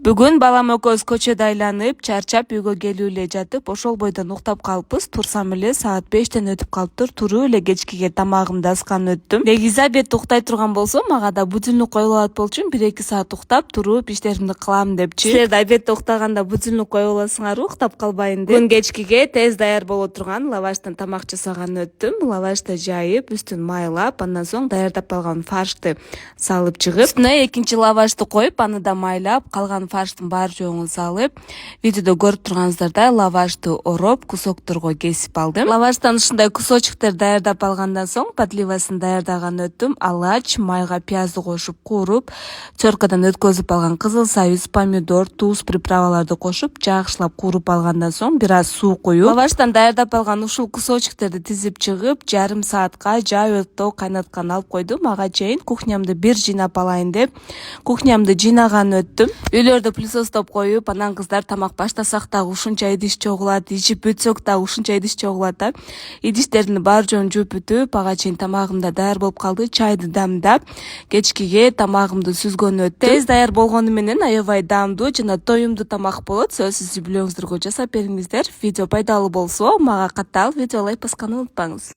Бүгүн балам экөөбүз көчөдө айланып, чарчап үйгө келүү эле жатып, ошол бойдон уктап калыппыз. Турсам эле саат 5тен өтүп калыптыр. Туруу эле кечкиге тамагымды аскан өттүм. Негизи обед уктай турган болсо, мага да будильник коюп алат болчу. 1-2 саат уктап туруп иштеримди кылам депчи. Силер да обедте уктаганда будильник коюп аласыңарбы, уктап калбайын деп. Күн кечкиге тез даяр боло турган лаваштан тамак жасаган өттүм. Лавашты жайып, үстүн майлап, андан соң даярдап алган фаршты салып чыгып, үстүнө экинчи лавашты коюп, аны да майлап, калган фарштын бар жоогун салып, видеодо көрүп турганыңыздардай лавашты ороп, кусокторго кесип алдым. Лаваштан ушундай кусочектер даярдап алгандан соң подливасын даярдаган өттүм. Алач, майга пиязды кошуп кууруп, теркадан өткөзүп алган кызыл сабиз, помидор, туз, приправаларды кошуп, жакшылап кууруп алгандан соң бир аз суу куюп, лаваштан даярдап алган ушул кусочектерди тизип чыгып, жарым саатка жай отто кайнаткан алып койдум. Ага чейин кухнямды бир жыйнап алайын деп, кухнямды жыйнаган өттүм. Үйлөрдө пылесостоп коюп, анан кыздар тамак баштасак дагы ушунча идиш чогулат, ичип бүтсөк дагы ушунча идиш чогулат да. Идиштердин бар жоон жууп бүтүп, ага чейин тамагым да даяр болуп калды. Чайды дамдап, кечкиге тамагымды сүзгөн өттүм. Тез даяр болгону менен аябай даамдуу жана тоюмдуу тамак болот. Сөзсүз үй бүлөңүздөргө жасап бериңиздер. Видео пайдалуу болсо, мага катталып видео лайк басканды унутпаңыз.